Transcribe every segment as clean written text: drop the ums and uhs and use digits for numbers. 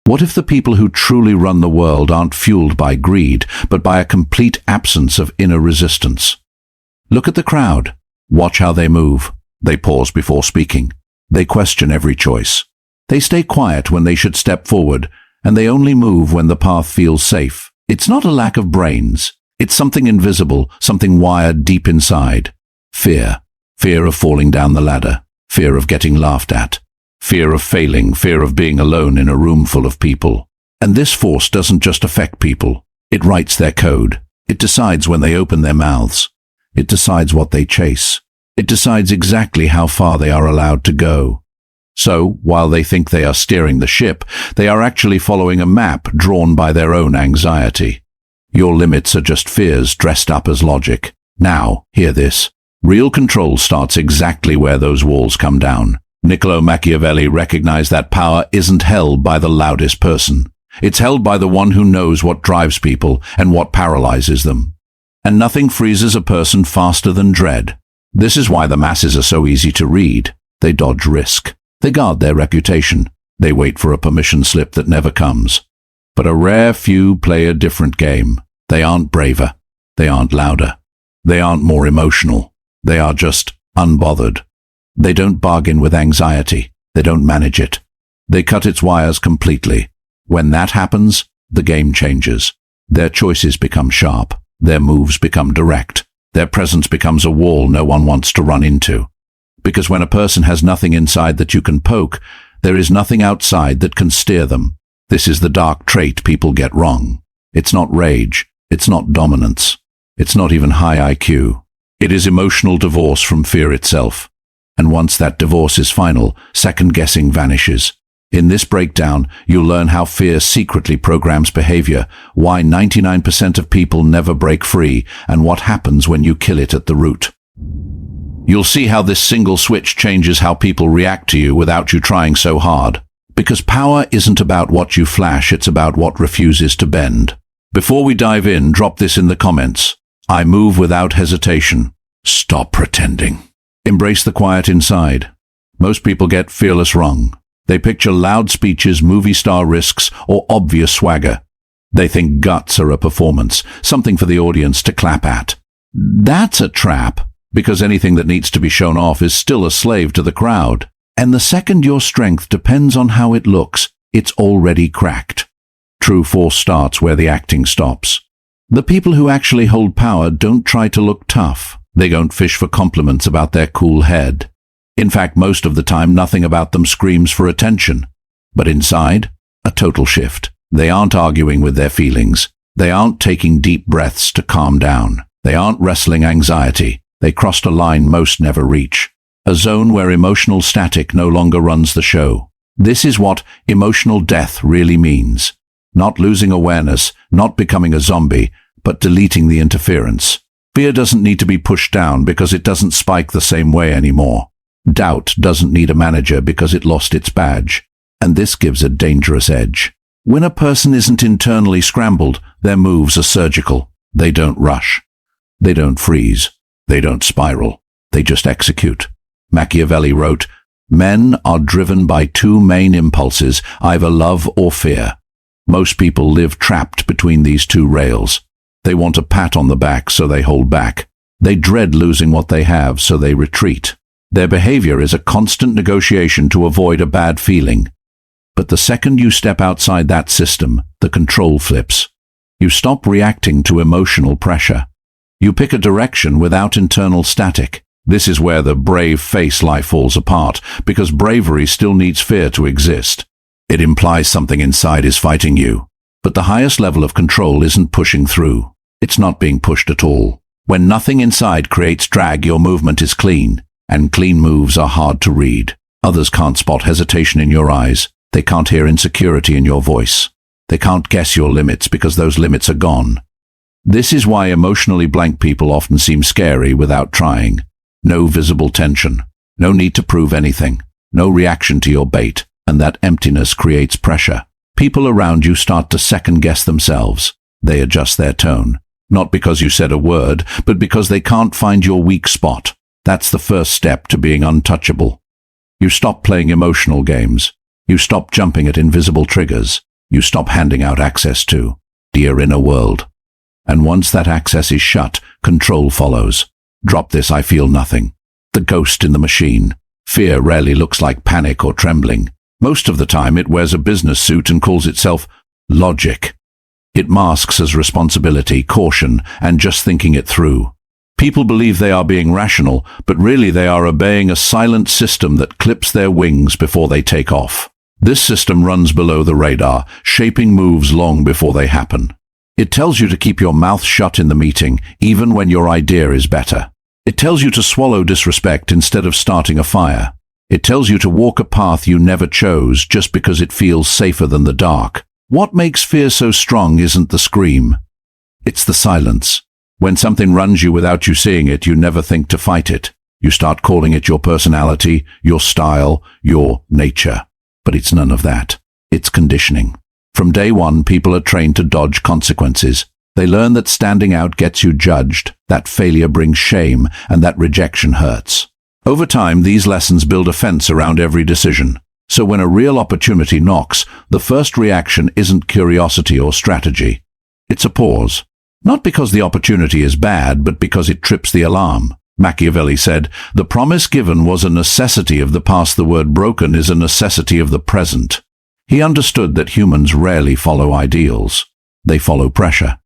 What if the people who truly run the world aren't fueled by greed, but by a complete absence of inner resistance? Look at the crowd. Watch how they move. They pause before speaking. They question every choice. They stay quiet when they should step forward, and they only move when the path feels safe. It's not a lack of brains. It's something invisible, something wired deep inside. Fear. Fear of falling down the ladder. Fear of getting laughed at. Fear of failing. Fear of being alone in a room full of people. And this force doesn't just affect people. It writes their code. It decides when they open their mouths. It decides what they chase. It decides exactly how far they are allowed to go. So, while they think they are steering the ship, they are actually following a map drawn by their own anxiety. Your limits are just fears dressed up as logic. Now, hear this. Real control starts exactly where those walls come down. Niccolo Machiavelli recognized that power isn't held by the loudest person. It's held by the one who knows what drives people and what paralyzes them. And nothing freezes a person faster than dread. This is why the masses are so easy to read. They dodge risk. They guard their reputation. They wait for a permission slip that never comes. But a rare few play a different game. They aren't braver. They aren't louder. They aren't more emotional. They are just unbothered. They don't bargain with anxiety. They don't manage it. They cut its wires completely. When that happens, the game changes. Their choices become sharp. Their moves become direct. Their presence becomes a wall no one wants to run into. Because when a person has nothing inside that you can poke, there is nothing outside that can steer them. This is the dark trait people get wrong. It's not rage. It's not dominance. It's not even high IQ. It is emotional divorce from fear itself. And once that divorce is final, second-guessing vanishes. In this breakdown, you'll learn how fear secretly programs behavior, why 99% of people never break free, and what happens when you kill it at the root. You'll see how this single switch changes how people react to you without you trying so hard. Because power isn't about what you flash, it's about what refuses to bend. Before we dive in, drop this in the comments. I move without hesitation. Stop pretending. Embrace the quiet inside. Most people get fearless wrong. They picture loud speeches, movie star risks, or obvious swagger. They think guts are a performance, something for the audience to clap at. That's a trap, because anything that needs to be shown off is still a slave to the crowd. And the second your strength depends on how it looks, it's already cracked. True force starts where the acting stops. The people who actually hold power don't try to look tough. They don't fish for compliments about their cool head. In fact, most of the time, nothing about them screams for attention. But inside, a total shift. They aren't arguing with their feelings. They aren't taking deep breaths to calm down. They aren't wrestling anxiety. They crossed a line most never reach. A zone where emotional static no longer runs the show. This is what emotional death really means. Not losing awareness, not becoming a zombie, but deleting the interference. Fear doesn't need to be pushed down because it doesn't spike the same way anymore. Doubt doesn't need a manager because it lost its badge. And this gives a dangerous edge. When a person isn't internally scrambled, their moves are surgical. They don't rush. They don't freeze. They don't spiral. They just execute. Machiavelli wrote, "Men are driven by two main impulses, either love or fear." Most people live trapped between these two rails. They want a pat on the back, so they hold back. They dread losing what they have, so they retreat. Their behavior is a constant negotiation to avoid a bad feeling. But the second you step outside that system, the control flips. You stop reacting to emotional pressure. You pick a direction without internal static. This is where the brave face life falls apart, because bravery still needs fear to exist. It implies something inside is fighting you. But the highest level of control isn't pushing through. It's not being pushed at all. When nothing inside creates drag, your movement is clean. And clean moves are hard to read. Others can't spot hesitation in your eyes. They can't hear insecurity in your voice. They can't guess your limits because those limits are gone. This is why emotionally blank people often seem scary without trying. No visible tension. No need to prove anything. No reaction to your bait. And that emptiness creates pressure. People around you start to second-guess themselves. They adjust their tone. Not because you said a word, but because they can't find your weak spot. That's the first step to being untouchable. You stop playing emotional games. You stop jumping at invisible triggers. You stop handing out access to your inner world. And once that access is shut, control follows. Drop this I feel nothing. The ghost in the machine. Fear rarely looks like panic or trembling. Most of the time it wears a business suit and calls itself logic. It masks as responsibility, caution, and just thinking it through. People believe they are being rational, but really they are obeying a silent system that clips their wings before they take off. This system runs below the radar, shaping moves long before they happen. It tells you to keep your mouth shut in the meeting, even when your idea is better. It tells you to swallow disrespect instead of starting a fire. It tells you to walk a path you never chose just because it feels safer than the dark. What makes fear so strong isn't the scream. It's the silence. When something runs you without you seeing it, you never think to fight it. You start calling it your personality, your style, your nature. But it's none of that. It's conditioning. From day one, people are trained to dodge consequences. They learn that standing out gets you judged, that failure brings shame, and that rejection hurts. Over time, these lessons build a fence around every decision. So when a real opportunity knocks, the first reaction isn't curiosity or strategy. It's a pause. Not because the opportunity is bad, but because it trips the alarm. Machiavelli said, "The promise given was a necessity of the past. The word broken is a necessity of the present." He understood that humans rarely follow ideals. They follow pressure.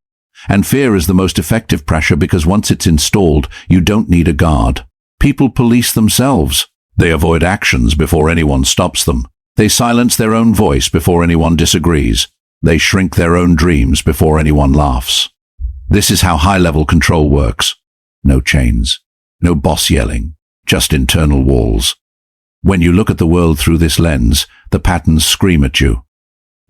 And fear is the most effective pressure because once it's installed, you don't need a guard. People police themselves. They avoid actions before anyone stops them. They silence their own voice before anyone disagrees. They shrink their own dreams before anyone laughs. This is how high-level control works. No chains. No boss yelling, just internal walls. When you look at the world through this lens, the patterns scream at you.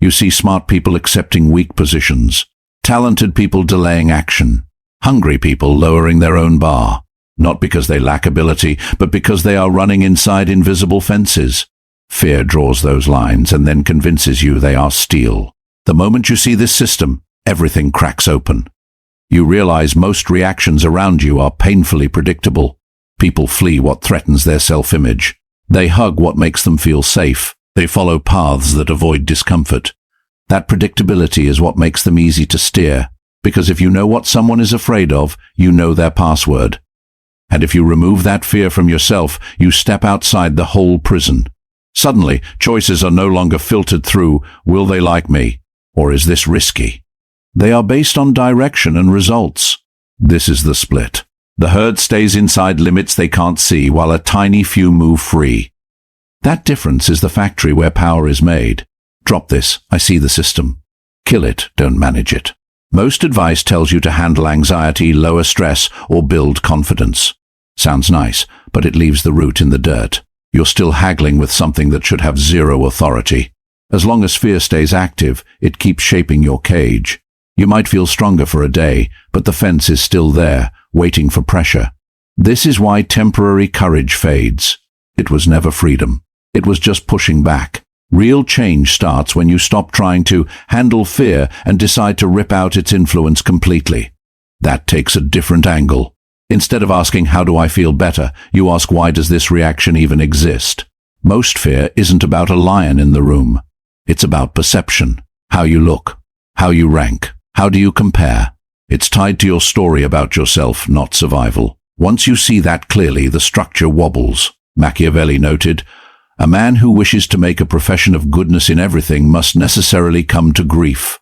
You see smart people accepting weak positions, talented people delaying action, hungry people lowering their own bar, not because they lack ability, but because they are running inside invisible fences. Fear draws those lines and then convinces you they are steel. The moment you see this system, everything cracks open. You realize most reactions around you are painfully predictable. People flee what threatens their self-image. They hug what makes them feel safe. They follow paths that avoid discomfort. That predictability is what makes them easy to steer, because if you know what someone is afraid of, you know their password. And if you remove that fear from yourself, you step outside the whole prison. Suddenly, choices are no longer filtered through, will they like me, or is this risky? They are based on direction and results. This is the split. The herd stays inside limits they can't see, while a tiny few move free. That difference is the factory where power is made. Drop this, I see the system. Kill it, don't manage it. Most advice tells you to handle anxiety, lower stress, or build confidence. Sounds nice, but it leaves the root in the dirt. You're still haggling with something that should have zero authority. As long as fear stays active, it keeps shaping your cage. You might feel stronger for a day, but the fence is still there, waiting for pressure. This is why temporary courage fades. It was never freedom. It was just pushing back. Real change starts when you stop trying to handle fear and decide to rip out its influence completely. That takes a different angle. Instead of asking, how do I feel better, you ask, why does this reaction even exist? Most fear isn't about a lion in the room. It's about perception, how you look, how you rank. How do you compare? It's tied to your story about yourself, not survival. Once you see that clearly, the structure wobbles. Machiavelli noted, "A man who wishes to make a profession of goodness in everything must necessarily come to grief."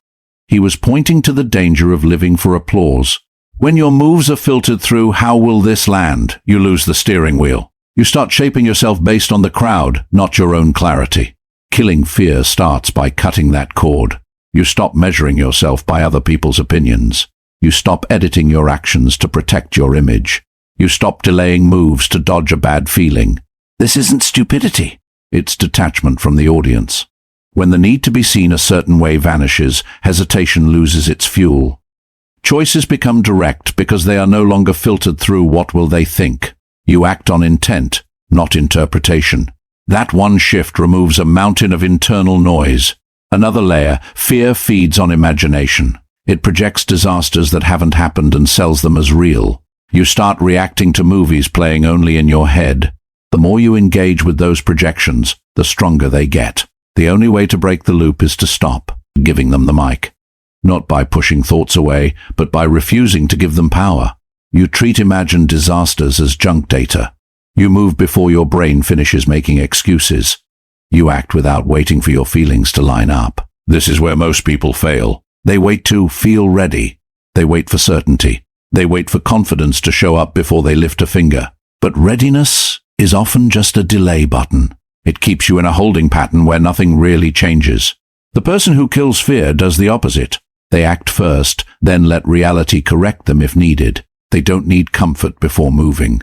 He was pointing to the danger of living for applause. When your moves are filtered through, how will this land? You lose the steering wheel. You start shaping yourself based on the crowd, not your own clarity. Killing fear starts by cutting that cord. You stop measuring yourself by other people's opinions. You stop editing your actions to protect your image. You stop delaying moves to dodge a bad feeling. This isn't stupidity. It's detachment from the audience. When the need to be seen a certain way vanishes, hesitation loses its fuel. Choices become direct because they are no longer filtered through what will they think. You act on intent, not interpretation. That one shift removes a mountain of internal noise. Another layer, fear feeds on imagination. It projects disasters that haven't happened and sells them as real. You start reacting to movies playing only in your head. The more you engage with those projections, the stronger they get. The only way to break the loop is to stop. giving them the mic. Not by pushing thoughts away, but by refusing to give them power. You treat imagined disasters as junk data. You move before your brain finishes making excuses. You act without waiting for your feelings to line up. This is where most people fail. They wait to feel ready. They wait for certainty. They wait for confidence to show up before they lift a finger. But readiness is often just a delay button. It keeps you in a holding pattern where nothing really changes. The person who kills fear does the opposite. They act first, then let reality correct them if needed. They don't need comfort before moving.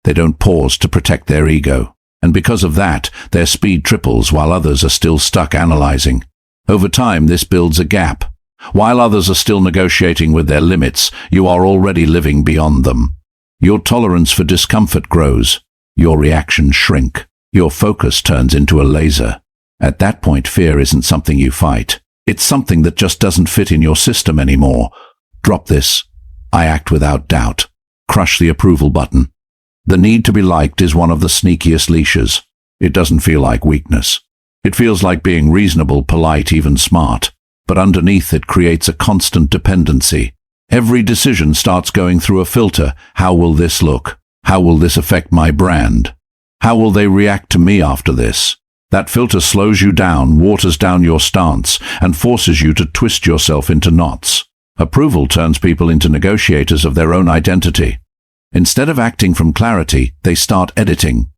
They don't pause to protect their ego. And because of that, their speed triples while others are still stuck analyzing. Over time, this builds a gap. While others are still negotiating with their limits, you are already living beyond them. Your tolerance for discomfort grows. Your reactions shrink. Your focus turns into a laser. At that point, fear isn't something you fight. It's something that just doesn't fit in your system anymore. Drop this. I act without doubt. Crush the approval button. The need to be liked is one of the sneakiest leashes. It doesn't feel like weakness. It feels like being reasonable, polite, even smart. But underneath it creates a constant dependency. Every decision starts going through a filter. How will this look? How will this affect my brand? How will they react to me after this? That filter slows you down, waters down your stance, and forces you to twist yourself into knots. Approval turns people into negotiators of their own identity. Instead of acting from clarity, they start editing.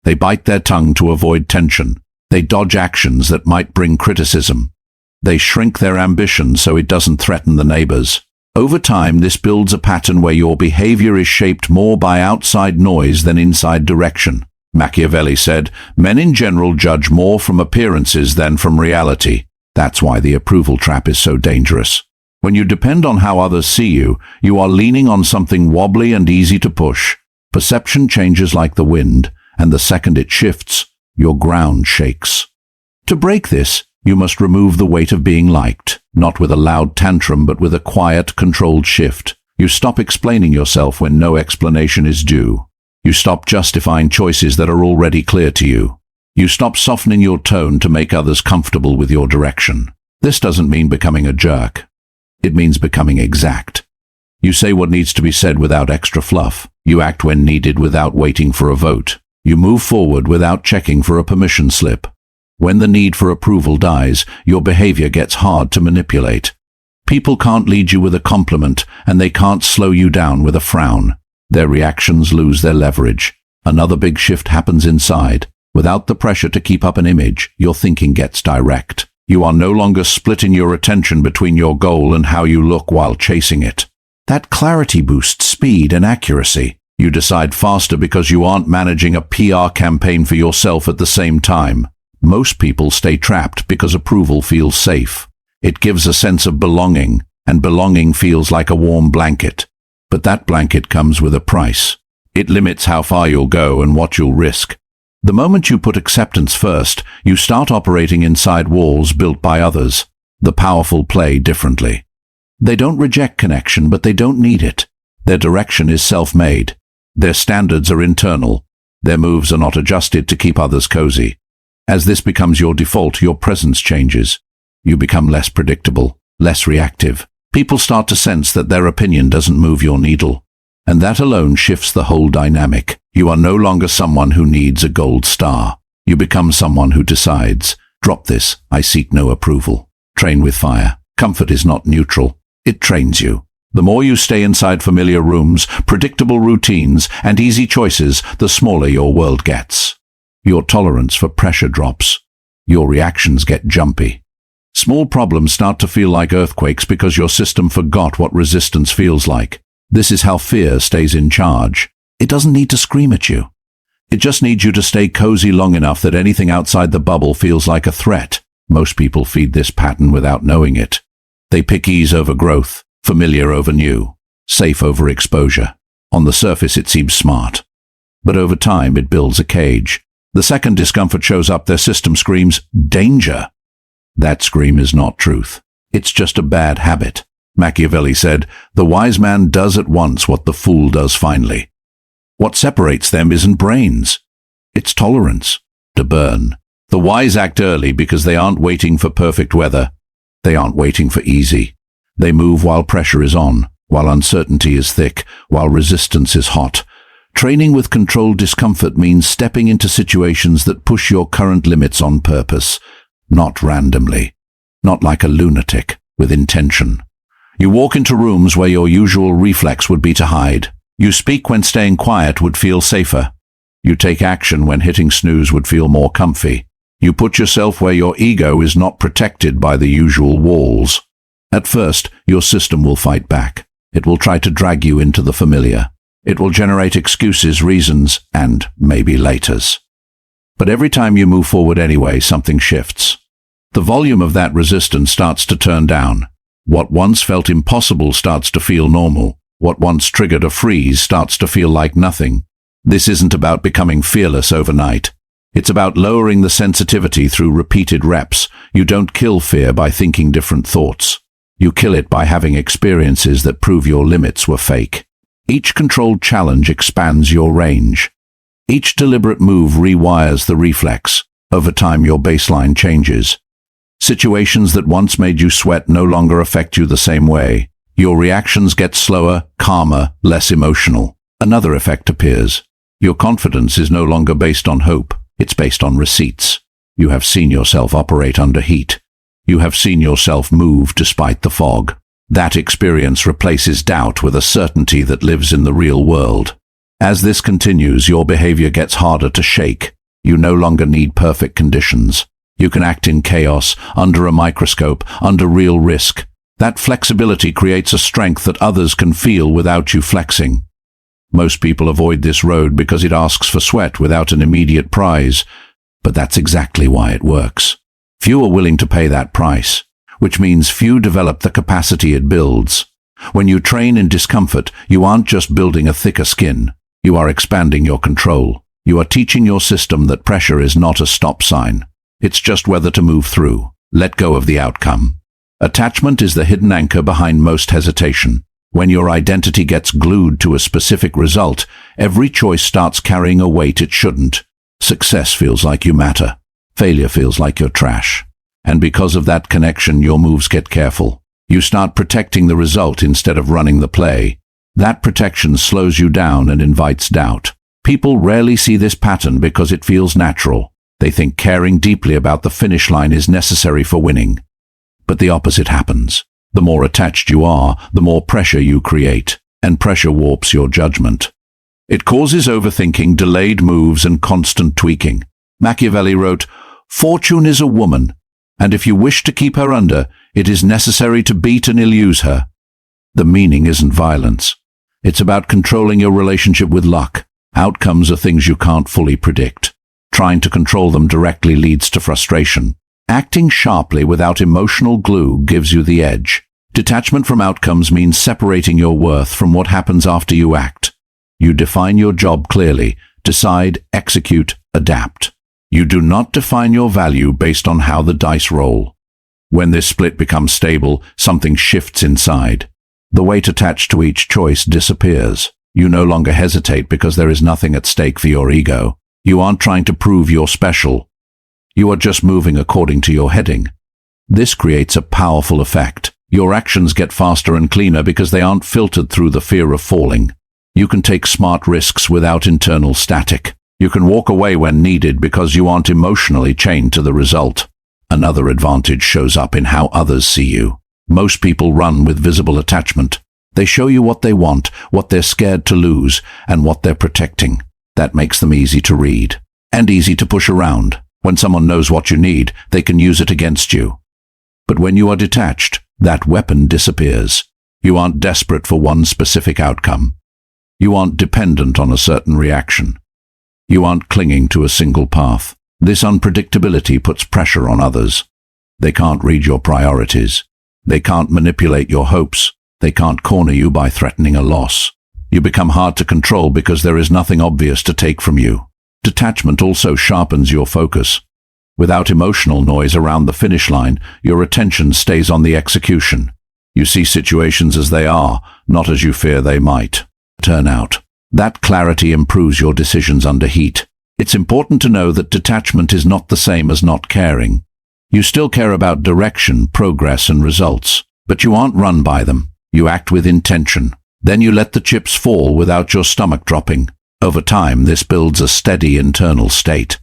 They bite their tongue to avoid tension. They dodge actions that might bring criticism. They shrink their ambition so it doesn't threaten the neighbors. Over time, this builds a pattern where your behavior is shaped more by outside noise than inside direction. Machiavelli said, "Men in general judge more from appearances than from reality." That's why the approval trap is so dangerous. When you depend on how others see you, you are leaning on something wobbly and easy to push. Perception changes like the wind, and the second it shifts, your ground shakes. To break this, you must remove the weight of being liked, not with a loud tantrum but with a quiet, controlled shift. You stop explaining yourself when no explanation is due. You stop justifying choices that are already clear to you. You stop softening your tone to make others comfortable with your direction. This doesn't mean becoming a jerk. It means becoming exact. You say what needs to be said without extra fluff. You act when needed without waiting for a vote. You move forward without checking for a permission slip. When the need for approval dies, your behavior gets hard to manipulate. People can't lead you with a compliment, and they can't slow you down with a frown. Their reactions lose their leverage. Another big shift happens inside. Without the pressure to keep up an image, your thinking gets direct. You are no longer splitting your attention between your goal and how you look while chasing it. That clarity boosts speed and accuracy. You decide faster because you aren't managing a PR campaign for yourself at the same time. Most people stay trapped because approval feels safe. It gives a sense of belonging, and belonging feels like a warm blanket. But that blanket comes with a price. It limits how far you'll go and what you'll risk. The moment you put acceptance first, you start operating inside walls built by others. The powerful play differently. They don't reject connection, but they don't need it. Their direction is self-made. Their standards are internal. Their moves are not adjusted to keep others cozy. As this becomes your default, your presence changes. You become less predictable, less reactive. People start to sense that their opinion doesn't move your needle. And that alone shifts the whole dynamic. You are no longer someone who needs a gold star. You become someone who decides, drop this, I seek no approval. Train with fire. Comfort is not neutral. It trains you. The more you stay inside familiar rooms, predictable routines, and easy choices, the smaller your world gets. Your tolerance for pressure drops. Your reactions get jumpy. Small problems start to feel like earthquakes because your system forgot what resistance feels like. This is how fear stays in charge. It doesn't need to scream at you. It just needs you to stay cozy long enough that anything outside the bubble feels like a threat. Most people feed this pattern without knowing it. They pick ease over growth, familiar over new, safe over exposure. On the surface it seems smart. But over time it builds a cage. The second discomfort shows up, their system screams, danger. That scream is not truth. It's just a bad habit. Machiavelli said, the wise man does at once what the fool does finally. What separates them isn't brains. It's tolerance. To burn. The wise act early because they aren't waiting for perfect weather. They aren't waiting for easy. They move while pressure is on, while uncertainty is thick, while resistance is hot. Training with controlled discomfort means stepping into situations that push your current limits on purpose, not randomly, not like a lunatic, with intention. You walk into rooms where your usual reflex would be to hide. You speak when staying quiet would feel safer. You take action when hitting snooze would feel more comfy. You put yourself where your ego is not protected by the usual walls. At first, your system will fight back. It will try to drag you into the familiar. It will generate excuses, reasons, and maybe laters. But every time you move forward anyway, something shifts. The volume of that resistance starts to turn down. What once felt impossible starts to feel normal. What once triggered a freeze starts to feel like nothing. This isn't about becoming fearless overnight. It's about lowering the sensitivity through repeated reps. You don't kill fear by thinking different thoughts. You kill it by having experiences that prove your limits were fake. Each controlled challenge expands your range. Each deliberate move rewires the reflex. Over time, your baseline changes. Situations that once made you sweat no longer affect you the same way. Your reactions get slower, calmer, less emotional. Another effect appears. Your confidence is no longer based on hope. It's based on receipts. You have seen yourself operate under heat. You have seen yourself move despite the fog. That experience replaces doubt with a certainty that lives in the real world. As this continues, your behavior gets harder to shake. You no longer need perfect conditions. You can act in chaos, under a microscope, under real risk. That flexibility creates a strength that others can feel without you flexing. Most people avoid this road because it asks for sweat without an immediate prize, but that's exactly why it works. Few are willing to pay that price, which means few develop the capacity it builds. When you train in discomfort, you aren't just building a thicker skin. You are expanding your control. You are teaching your system that pressure is not a stop sign. It's just whether to move through. Let go of the outcome. Attachment is the hidden anchor behind most hesitation. When your identity gets glued to a specific result, every choice starts carrying a weight it shouldn't. Success feels like you matter. Failure feels like you're trash. And because of that connection, your moves get careful. You start protecting the result instead of running the play. That protection slows you down and invites doubt. People rarely see this pattern because it feels natural. They think caring deeply about the finish line is necessary for winning. But the opposite happens. The more attached you are, the more pressure you create, and pressure warps your judgment. It causes overthinking, delayed moves, and constant tweaking. Machiavelli wrote, "Fortune is a woman, and if you wish to keep her under, it is necessary to beat and ill-use her." The meaning isn't violence. It's about controlling your relationship with luck. Outcomes are things you can't fully predict. Trying to control them directly leads to frustration. Acting sharply without emotional glue gives you the edge. Detachment from outcomes means separating your worth from what happens after you act. You define your job clearly, decide, execute, adapt. You do not define your value based on how the dice roll. When this split becomes stable, something shifts inside. The weight attached to each choice disappears. You no longer hesitate because there is nothing at stake for your ego. You aren't trying to prove you're special. You are just moving according to your heading. This creates a powerful effect. Your actions get faster and cleaner because they aren't filtered through the fear of falling. You can take smart risks without internal static. You can walk away when needed because you aren't emotionally chained to the result. Another advantage shows up in how others see you. Most people run with visible attachment. They show you what they want, what they're scared to lose, and what they're protecting. That makes them easy to read and easy to push around. When someone knows what you need, they can use it against you. But when you are detached, that weapon disappears. You aren't desperate for one specific outcome. You aren't dependent on a certain reaction. You aren't clinging to a single path. This unpredictability puts pressure on others. They can't read your priorities. They can't manipulate your hopes. They can't corner you by threatening a loss. You become hard to control because there is nothing obvious to take from you. Detachment also sharpens your focus. Without emotional noise around the finish line, your attention stays on the execution. You see situations as they are, not as you fear they might turn out. That clarity improves your decisions under heat. It's important to know that detachment is not the same as not caring. You still care about direction, progress, and results, but you aren't run by them. You act with intention. Then you let the chips fall without your stomach dropping. Over time, this builds a steady internal state.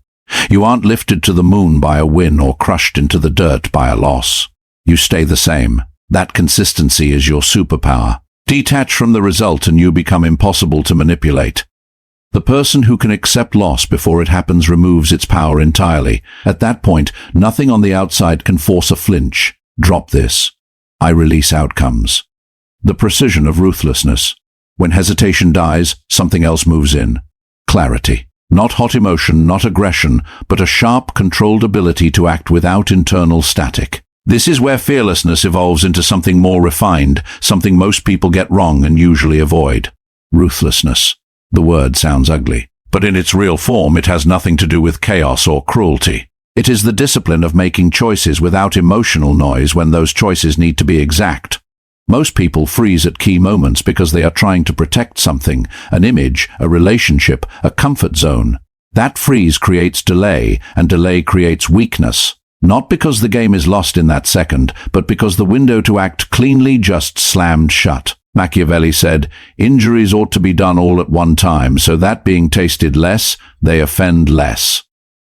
You aren't lifted to the moon by a win or crushed into the dirt by a loss. You stay the same. That consistency is your superpower. Detach from the result and you become impossible to manipulate. The person who can accept loss before it happens removes its power entirely. At that point, nothing on the outside can force a flinch. Drop this. I release outcomes. The precision of ruthlessness. When hesitation dies, something else moves in. Clarity. Not hot emotion, not aggression, but a sharp, controlled ability to act without internal static. This is where fearlessness evolves into something more refined, something most people get wrong and usually avoid. Ruthlessness. The word sounds ugly, but in its real form it has nothing to do with chaos or cruelty. It is the discipline of making choices without emotional noise when those choices need to be exact. Most people freeze at key moments because they are trying to protect something, an image, a relationship, a comfort zone. That freeze creates delay, and delay creates weakness. Not because the game is lost in that second, but because the window to act cleanly just slammed shut. Machiavelli said, "Injuries ought to be done all at one time, so that being tasted less, they offend less."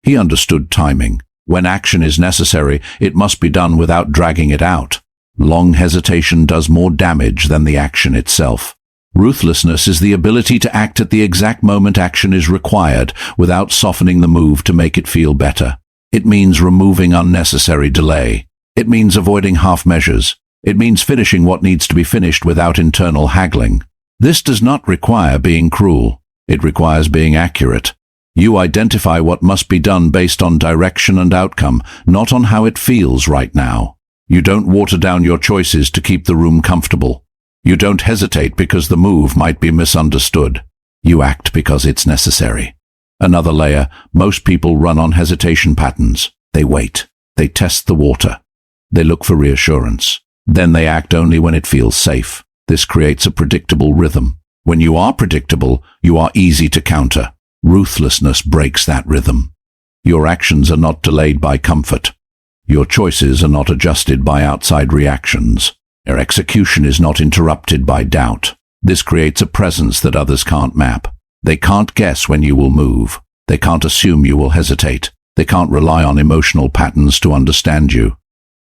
He understood timing. When action is necessary, it must be done without dragging it out. Long hesitation does more damage than the action itself. Ruthlessness is the ability to act at the exact moment action is required, without softening the move to make it feel better. It means removing unnecessary delay. It means avoiding half measures. It means finishing what needs to be finished without internal haggling. This does not require being cruel. It requires being accurate. You identify what must be done based on direction and outcome, not on how it feels right now. You don't water down your choices to keep the room comfortable. You don't hesitate because the move might be misunderstood. You act because it's necessary. Another layer, most people run on hesitation patterns. They wait. They test the water. They look for reassurance. Then they act only when it feels safe. This creates a predictable rhythm. When you are predictable, you are easy to counter. Ruthlessness breaks that rhythm. Your actions are not delayed by comfort. Your choices are not adjusted by outside reactions. Your execution is not interrupted by doubt. This creates a presence that others can't map. They can't guess when you will move. They can't assume you will hesitate. They can't rely on emotional patterns to understand you.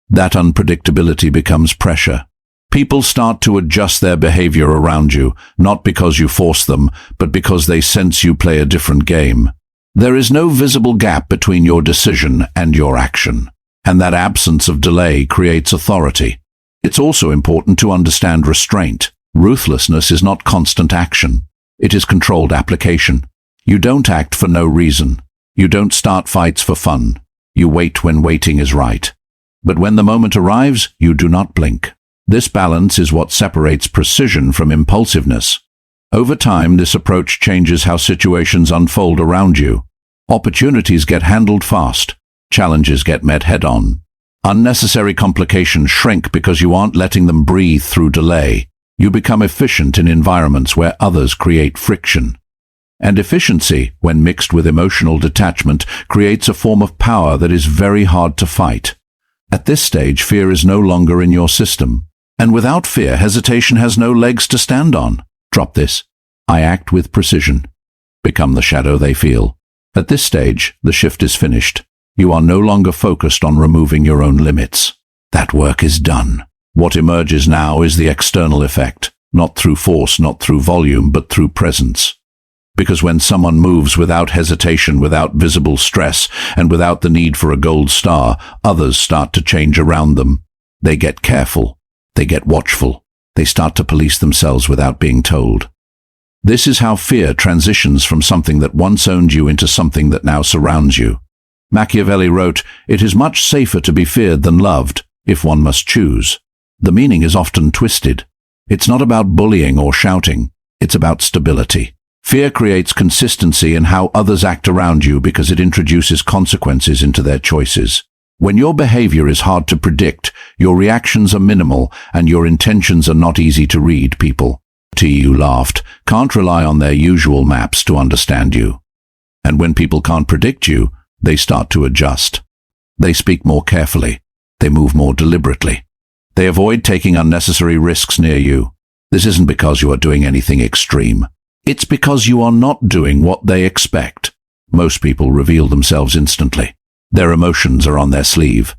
That unpredictability becomes pressure. People start to adjust their behavior around you, not because you force them, but because they sense you play a different game. There is no visible gap between your decision and your action, and that absence of delay creates authority. It's also important to understand restraint. Ruthlessness is not constant action. It is controlled application. You don't act for no reason. You don't start fights for fun. You wait when waiting is right. But when the moment arrives, you do not blink. This balance is what separates precision from impulsiveness. Over time, this approach changes how situations unfold around you. Opportunities get handled fast. Challenges get met head-on. Unnecessary complications shrink because you aren't letting them breathe through delay. You become efficient in environments where others create friction. And efficiency, when mixed with emotional detachment, creates a form of power that is very hard to fight. At this stage, fear is no longer in your system. And without fear, hesitation has no legs to stand on. Drop this. I act with precision. Become the shadow they feel. At this stage, the shift is finished. You are no longer focused on removing your own limits. That work is done. What emerges now is the external effect, not through force, not through volume, but through presence. Because when someone moves without hesitation, without visible stress, and without the need for a gold star, others start to change around them. They get careful. They get watchful. They start to police themselves without being told. This is how fear transitions from something that once owned you into something that now surrounds you. Machiavelli wrote, "It is much safer to be feared than loved, if one must choose." The meaning is often twisted. It's not about bullying or shouting. It's about stability. Fear creates consistency in how others act around you because it introduces consequences into their choices. When your behavior is hard to predict, your reactions are minimal, and your intentions are not easy to read, people, T.U. laughed, can't rely on their usual maps to understand you. And when people can't predict you, they start to adjust. They speak more carefully. They move more deliberately. They avoid taking unnecessary risks near you. This isn't because you are doing anything extreme. It's because you are not doing what they expect. Most people reveal themselves instantly. Their emotions are on their sleeve.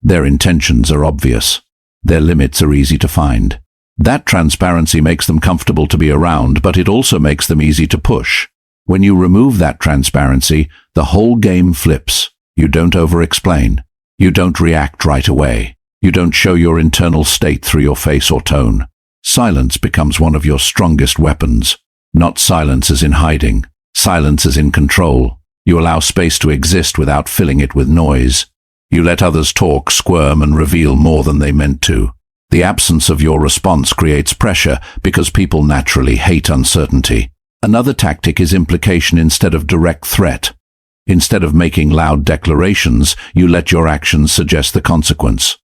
Their intentions are obvious. Their limits are easy to find. That transparency makes them comfortable to be around, but it also makes them easy to push. When you remove that transparency, the whole game flips. You don't over-explain. You don't react right away. You don't show your internal state through your face or tone. Silence becomes one of your strongest weapons. Not silence as in hiding. Silence as in control. You allow space to exist without filling it with noise. You let others talk, squirm, and reveal more than they meant to. The absence of your response creates pressure because people naturally hate uncertainty. Another tactic is implication instead of direct threat. Instead of making loud declarations, you let your actions suggest the consequence.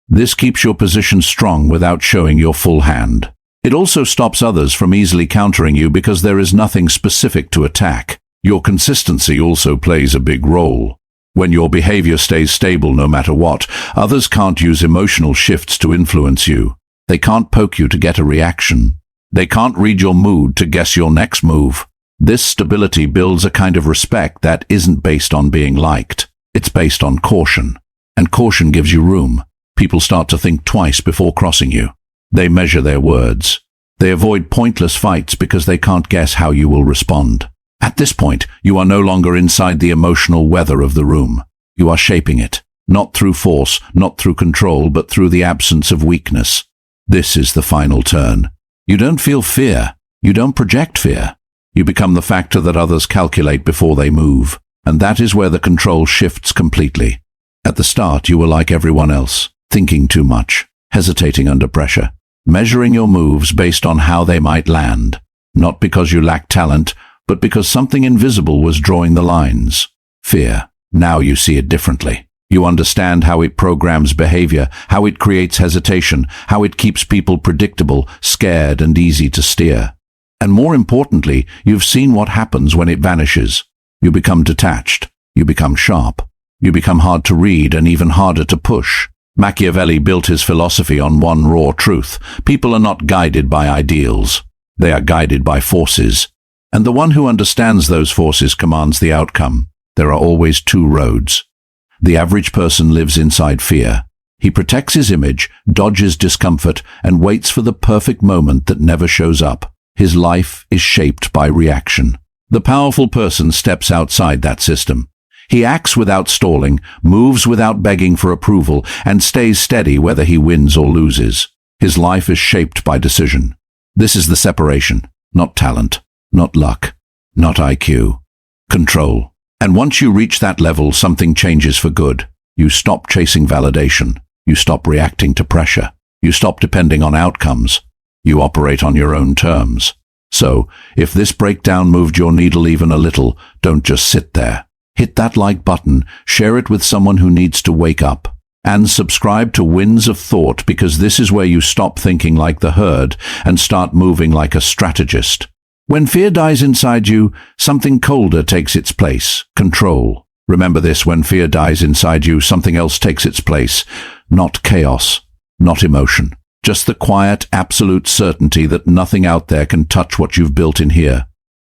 This keeps your position strong without showing your full hand. It also stops others from easily countering you because there is nothing specific to attack. Your consistency also plays a big role. When your behavior stays stable no matter what, others can't use emotional shifts to influence you. They can't poke you to get a reaction. They can't read your mood to guess your next move. This stability builds a kind of respect that isn't based on being liked. It's based on caution. And caution gives you room. People start to think twice before crossing you. They measure their words. They avoid pointless fights because they can't guess how you will respond. At this point, you are no longer inside the emotional weather of the room. You are shaping it, not through force, not through control, but through the absence of weakness. This is the final turn. You don't feel fear. You don't project fear. You become the factor that others calculate before they move. And that is where the control shifts completely. At the start, you were like everyone else, thinking too much, hesitating under pressure, measuring your moves based on how they might land, not because you lacked talent, but because something invisible was drawing the lines. Fear. Now you see it differently. You understand how it programs behavior, how it creates hesitation, how it keeps people predictable, scared, and easy to steer. And more importantly, you've seen what happens when it vanishes. You become detached. You become sharp. You become hard to read and even harder to push. Machiavelli built his philosophy on one raw truth. People are not guided by ideals. They are guided by forces. And the one who understands those forces commands the outcome. There are always two roads. The average person lives inside fear. He protects his image, dodges discomfort, and waits for the perfect moment that never shows up. His life is shaped by reaction. The powerful person steps outside that system. He acts without stalling, moves without begging for approval, and stays steady whether he wins or loses. His life is shaped by decision. This is the separation, not talent. Not luck, not IQ. Control. And once you reach that level, something changes for good. You stop chasing validation. You stop reacting to pressure. You stop depending on outcomes. You operate on your own terms. So, if this breakdown moved your needle even a little, don't just sit there. Hit that like button, share it with someone who needs to wake up. And subscribe to Winds of Thought, because this is where you stop thinking like the herd and start moving like a strategist. When fear dies inside you, something colder takes its place. Control. Remember this: when fear dies inside you, something else takes its place. Not chaos, not emotion. Just the quiet, absolute certainty that nothing out there can touch what you've built in here.